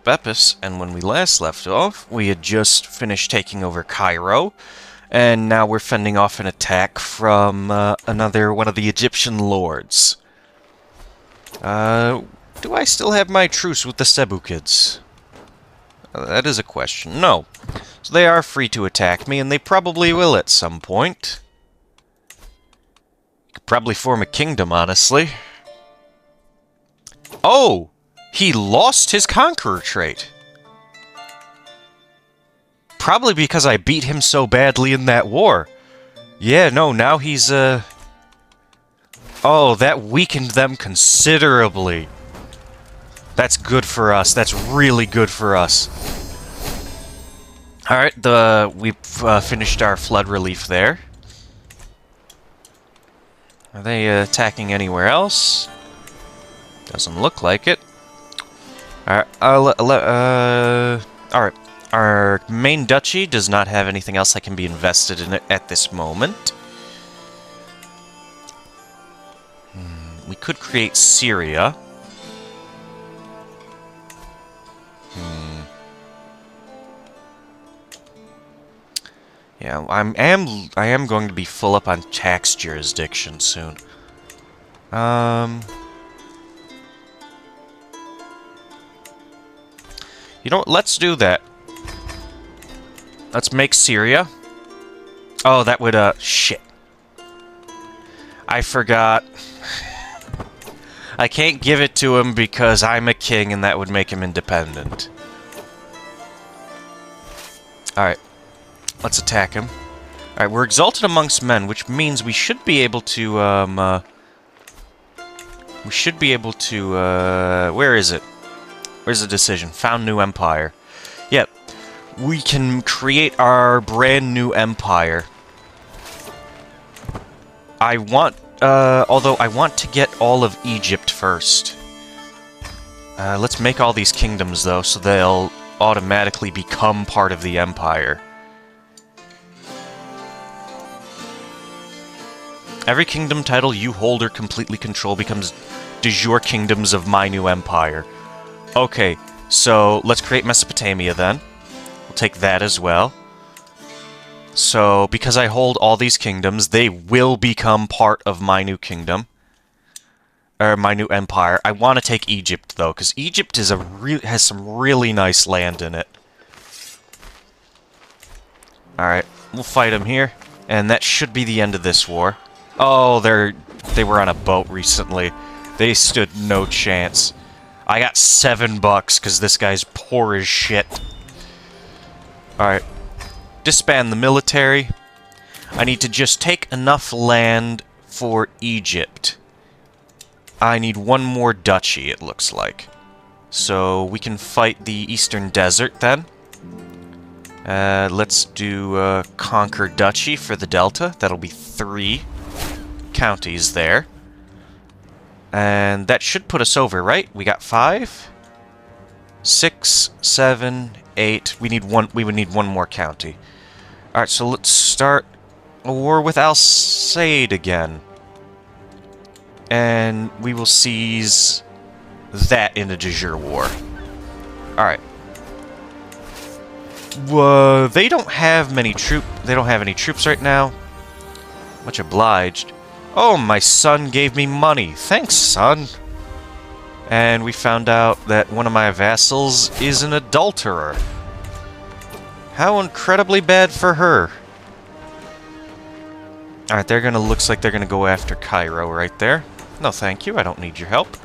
at Bepis, and when we last left off, we had just finished taking over Cairo, and now we're fending off an attack from another one of the Egyptian lords. Do I still have my truce with the Cebu kids? That is a question. No. So they are free to attack me, and they probably will at some point. Could probably form a kingdom, honestly. Oh! He lost his Conqueror trait. Probably because I beat him so badly in that war. Yeah, no, now he's, Oh, that weakened them considerably. That's good for us. That's really good for us. Alright, we've finished our flood relief there. Are they attacking anywhere else? Doesn't look like it. Alright, alright. Our main duchy does not have anything else that can be invested in it at this moment. We could create Syria. Yeah, I am going to be full up on tax jurisdiction soon. You know what? Let's do that. Let's make Syria. Oh, that would, shit. I forgot. I can't give it to him because I'm a king and that would make him independent. Alright. Let's attack him. Alright, we're exalted amongst men, which means we should be able to, where is it? Where's the decision? Found new empire. Yep. We can create our brand new empire. I want, although I want to get all of Egypt first. Let's make all these kingdoms, though, so they'll automatically become part of the empire. Every kingdom title you hold or completely control becomes de jure kingdoms of my new empire. Okay, so let's create Mesopotamia then. We'll take that as well. So, because I hold all these kingdoms, they will become part of my new kingdom. Or my new empire. I want to take Egypt, though, because Egypt is has some really nice land in it. Alright, we'll fight them here. And that should be the end of this war. Oh, they were on a boat recently. They stood no chance. I got $7 because this guy's poor as shit. Alright. Disband the military. I need to just take enough land for Egypt. I need one more duchy, it looks like. So we can fight the Eastern Desert then. Let's do Conquer Duchy for the Delta. That'll be 3 counties there. And that should put us over, right? We got 5, 6, 7, 8. We would need one more county. Alright, so let's start a war with Al Said again. And we will seize that in a de jure war. Alright. They don't have any troops right now. Much obliged. Oh, my son gave me money. Thanks, son. And we found out that one of my vassals is an adulterer. How incredibly bad for her. Alright, looks like they're gonna go after Cairo right there. No, thank you. I don't need your help.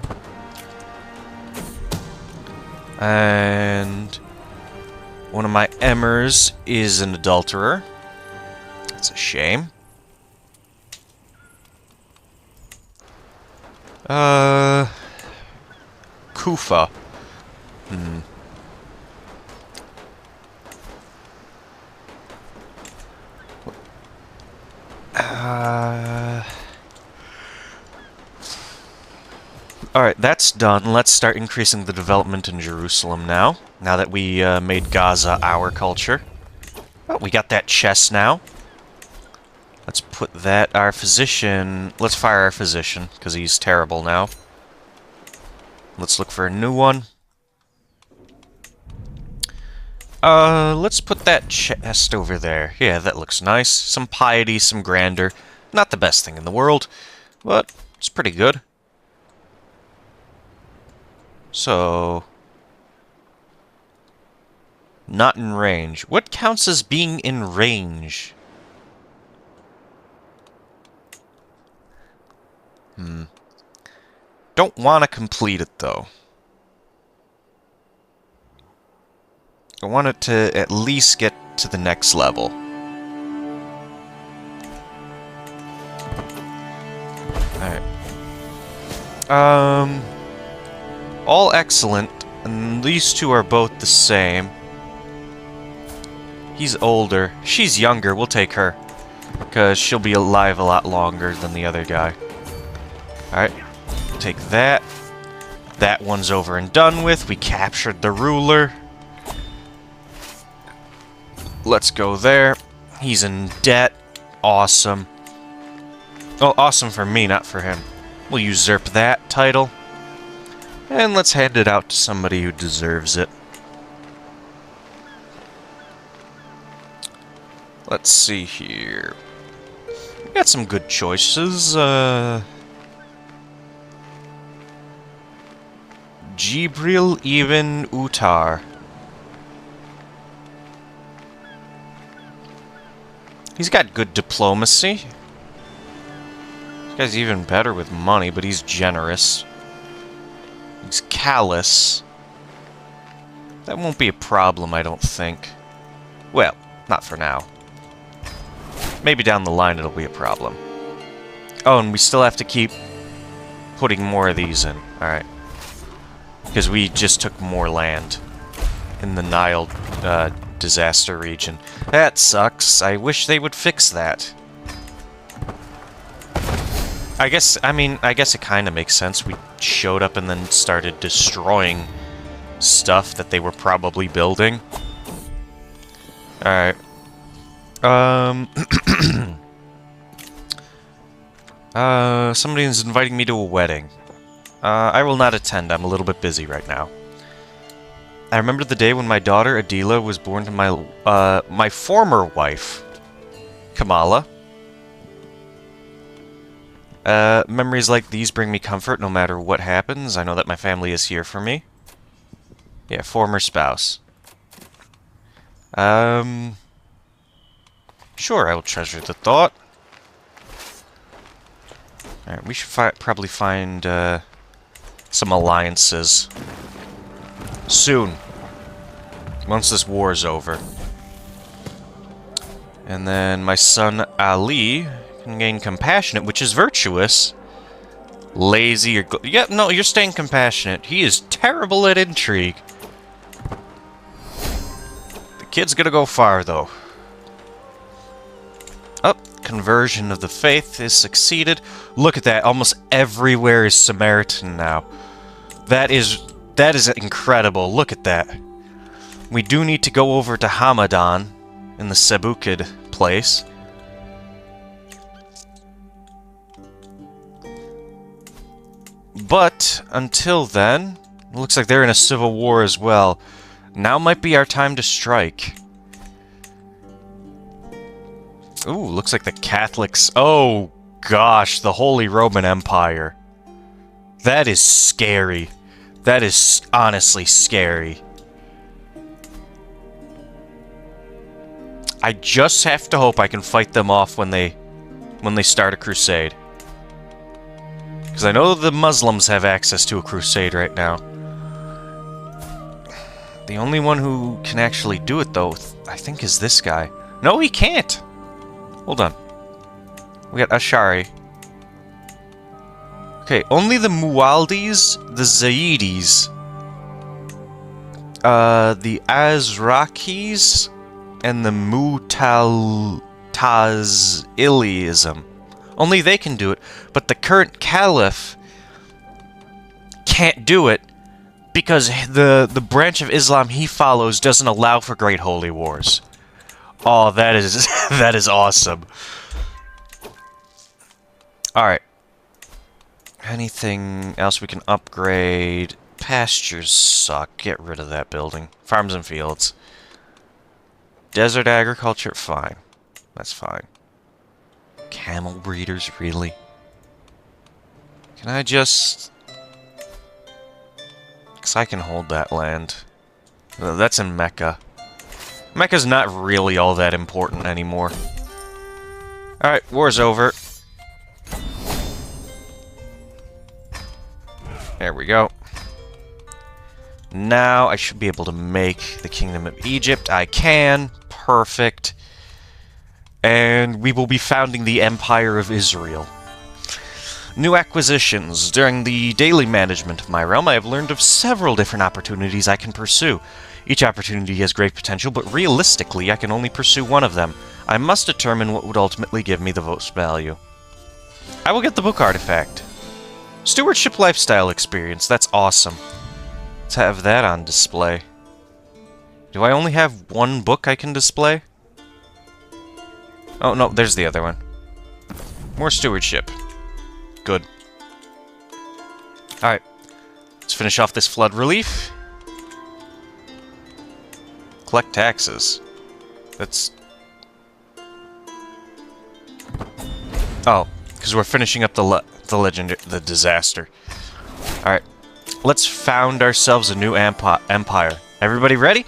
And one of my emirs is an adulterer. That's a shame. Kufa. Alright, that's done. Let's start increasing the development in Jerusalem now. Now that we made Gaza our culture. Oh, we got that chest now. Let's put that, our physician... Let's fire our physician, because he's terrible now. Let's look for a new one. Let's put that chest over there. Yeah, that looks nice. Some piety, some grandeur. Not the best thing in the world, but it's pretty good. So... not in range. What counts as being in range? Don't want to complete it, though. I want it to at least get to the next level. Alright. All excellent, and these two are both the same. He's older. She's younger, we'll take her. Because she'll be alive a lot longer than the other guy. Alright, take that. That one's over and done with. We captured the ruler. Let's go there. He's in debt. Awesome. Oh, awesome for me, not for him. We'll usurp that title. And let's hand it out to somebody who deserves it. Let's see here. We got some good choices. Jibril Ibn Utar. He's got good diplomacy. This guy's even better with money, but he's generous. He's callous. That won't be a problem, I don't think. Well, not for now. Maybe down the line it'll be a problem. Oh, and we still have to keep putting more of these in. Alright. Because we just took more land in the Nile disaster region. That sucks. I wish they would fix that. I guess it kind of makes sense. We showed up and then started destroying stuff that they were probably building. Alright. Somebody's inviting me to a wedding. I will not attend. I'm a little bit busy right now. I remember the day when my daughter, Adila, was born to my former wife, Kamala. Memories like these bring me comfort no matter what happens. I know that my family is here for me. Yeah, former spouse. Sure, I will treasure the thought. Alright, we should probably find, some alliances. Soon. Once this war is over. And then my son, Ali, can gain compassionate, which is virtuous. Lazy or... yeah, no, you're staying compassionate. He is terrible at intrigue. The kid's gonna go far, though. Oh, conversion of the faith is succeeded. Look at that. Almost everywhere is Samaritan now. That is incredible. Look at that. We do need to go over to Hamadan in the Sebukid place. But until then, it looks like they're in a civil war as well. Now might be our time to strike. Ooh, looks like the Catholics... oh, gosh, the Holy Roman Empire. That is scary. That is honestly scary. I just have to hope I can fight them off when they start a crusade. Because I know the Muslims have access to a crusade right now. The only one who can actually do it, though, I think is this guy. No, he can't! Hold on. We got Ashari. Okay, only the Muwaldis, the Zaidis, the Azrakis, and the Mutazilism. Only they can do it, but the current Caliph can't do it because the branch of Islam he follows doesn't allow for Great Holy Wars. Oh, that is that is awesome. Alright. Anything else we can upgrade? Pastures suck. Get rid of that building. Farms and fields. Desert agriculture, fine. That's fine. Camel breeders, really? Can I just... Because I can hold that land. That's in Mecca. Mecca's not really all that important anymore. Alright, war's over. There we go. Now I should be able to make the Kingdom of Egypt. I can. Perfect. And we will be founding the Empire of Israel. New acquisitions. During the daily management of my realm, I have learned of several different opportunities I can pursue. Each opportunity has great potential, but realistically, I can only pursue one of them. I must determine what would ultimately give me the most value. I will get the book artifact. Stewardship lifestyle experience. That's awesome. Let's have that on display. Do I only have one book I can display? Oh, no, there's the other one. More stewardship. Good. Alright. Let's finish off this flood relief. Collect taxes. That's... Oh, because we're finishing up the disaster. Alright. Let's found ourselves a new empire. Everybody ready?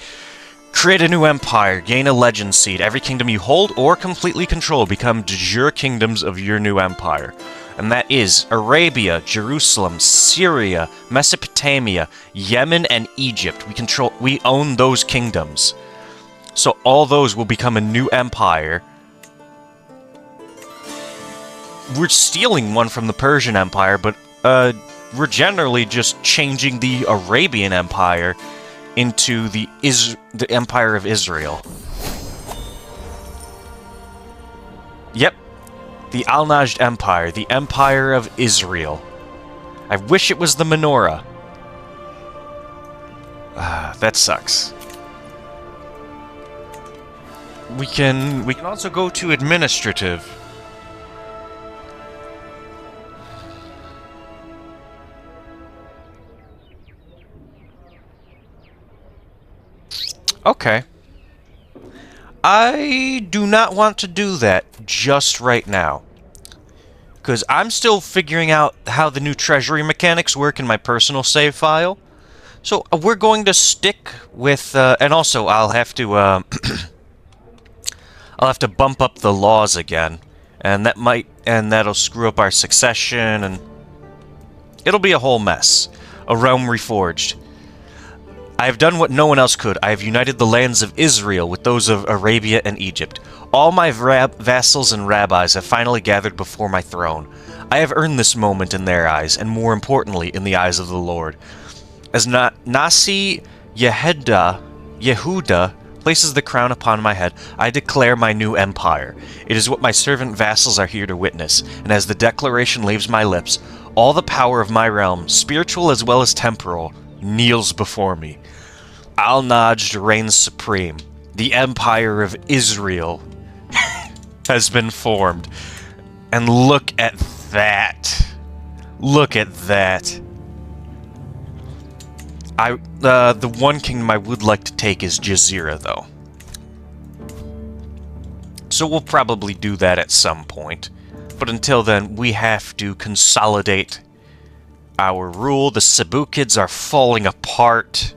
Create a new empire. Gain a legend seed. Every kingdom you hold or completely control become de jure kingdoms of your new empire. And that is Arabia, Jerusalem, Syria, Mesopotamia, Yemen, and Egypt. We own those kingdoms. So all those will become a new empire. We're stealing one from the Persian Empire, but we're generally just changing the Arabian Empire into the Empire of Israel. Yep. The Al-Najd Empire, the Empire of Israel. I wish it was the menorah. That sucks. We can also go to administrative. Okay. I do not want to do that just right now. Because I'm still figuring out how the new treasury mechanics work in my personal save file. So we're going to stick with... and also, I'll have to... I'll have to bump up the laws again. And that'll screw up our succession, and... It'll be a whole mess. A realm reforged. I have done what no one else could. I have united the lands of Israel with those of Arabia and Egypt. All my vassals and rabbis have finally gathered before my throne. I have earned this moment in their eyes, and more importantly, in the eyes of the Lord. As Nasi Yehuda places the crown upon my head, I declare my new empire. It is what my servant vassals are here to witness, and as the declaration leaves my lips, all the power of my realm, spiritual as well as temporal, kneels before me. Al-Najd reigns supreme. The Empire of Israel has been formed. And look at that. Look at that. The one kingdom I would like to take is Jazeera, though. So we'll probably do that at some point. But until then, we have to consolidate our rule. The Seleucids are falling apart.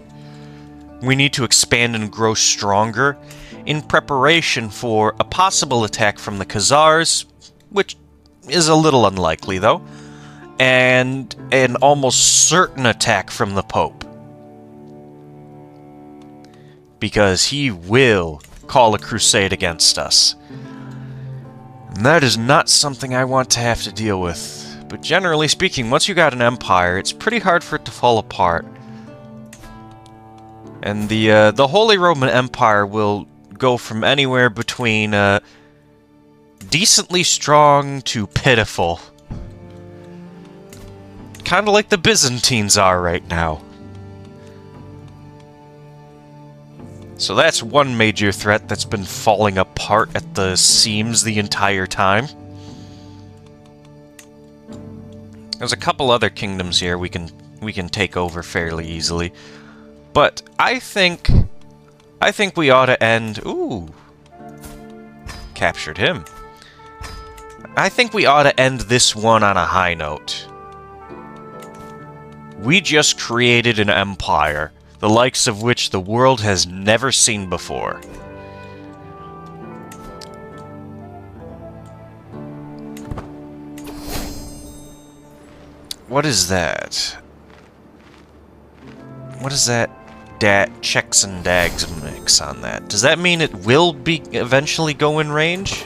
We need to expand and grow stronger in preparation for a possible attack from the Khazars, which is a little unlikely, though, and an almost certain attack from the Pope. Because he will call a crusade against us. And that is not something I want to have to deal with. But generally speaking, once you got an empire, it's pretty hard for it to fall apart. And the Holy Roman Empire will go from anywhere between decently strong to pitiful. Kind of like the Byzantines are right now. So that's one major threat that's been falling apart at the seams the entire time. There's a couple other kingdoms here we can take over fairly easily. But I think we ought to end... Ooh, captured him. I think we ought to end this one on a high note. We just created an empire, the likes of which the world has never seen before. What is that? What is that checks and dags mix on that? Does that mean it will be eventually go in range?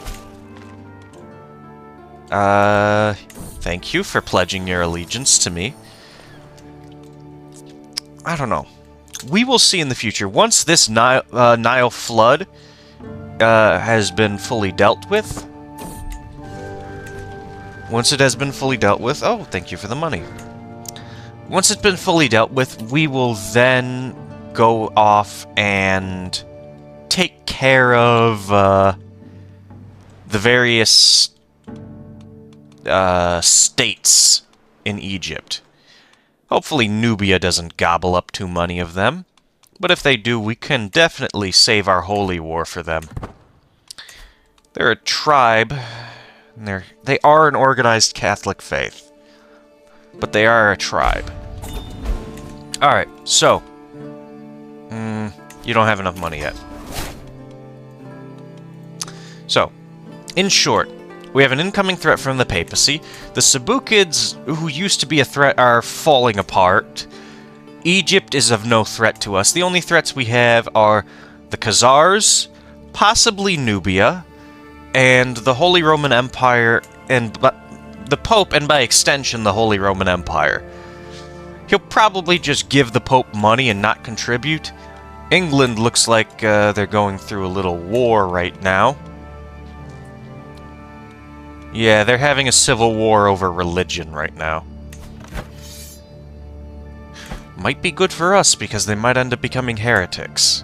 Thank you for pledging your allegiance to me. I don't know. We will see in the future. Once this Nile flood has been fully dealt with. Once it has been fully dealt with... Oh, thank you for the money. Once it's been fully dealt with, we will then go off and take care of the various states in Egypt. Hopefully Nubia doesn't gobble up too many of them, but if they do, we can definitely save our holy war for them. They're a tribe, and they are an organized Catholic faith, but they are a tribe. Alright, so, you don't have enough money yet. So, in short, we have an incoming threat from the papacy. The Seleucids, who used to be a threat, are falling apart. Egypt is of no threat to us. The only threats we have are the Khazars, possibly Nubia, and the Holy Roman Empire, and the Pope, and by extension, the Holy Roman Empire. He'll probably just give the Pope money and not contribute. England looks like they're going through a little war right now. Yeah, they're having a civil war over religion right now. Might be good for us, because they might end up becoming heretics.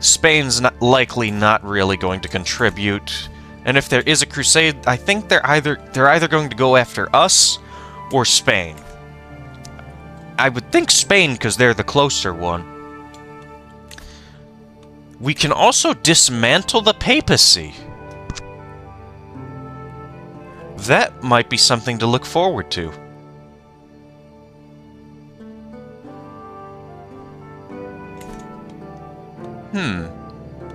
Spain's likely not really going to contribute, and if there is a crusade, I think they're either going to go after us or Spain. I would think Spain, because they're the closer one. We can also dismantle the papacy. That might be something to look forward to.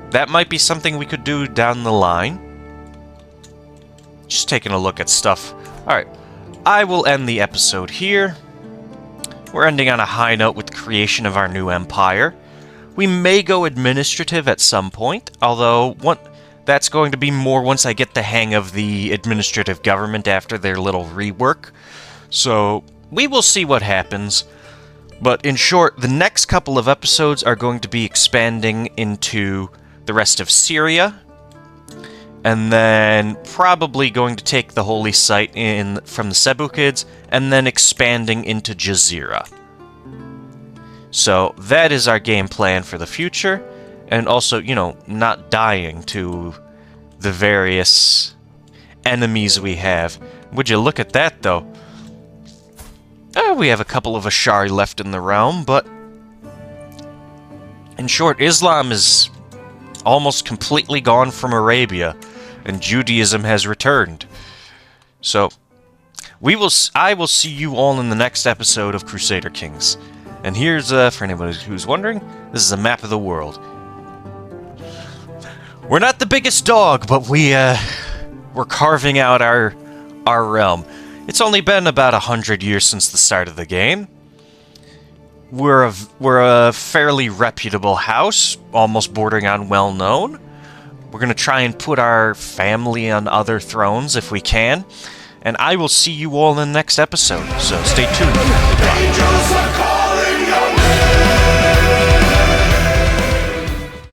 That might be something we could do down the line. Just taking a look at stuff. Alright, I will end the episode here. We're ending on a high note with the creation of our new empire. We may go administrative at some point, although that's going to be more once I get the hang of the administrative government after their little rework. So, we will see what happens. But in short, the next couple of episodes are going to be expanding into the rest of Syria, and then probably going to take the holy site from the Seleucids, and then expanding into Jazeera. So that is our game plan for the future, and also, you know, not dying to the various enemies we have. Would you look at that, though? We have a couple of Ashari left in the realm, but in short, Islam is almost completely gone from Arabia, and Judaism has returned. So, I will see you all in the next episode of Crusader Kings. And here's, for anybody who's wondering, this is a map of the world. We're not the biggest dog, but we're carving out our realm. It's only been about 100 years since the start of the game. We're a fairly reputable house, almost bordering on well-known. We're going to try and put our family on other thrones if we can. And I will see you all in the next episode, so stay tuned. Goodbye.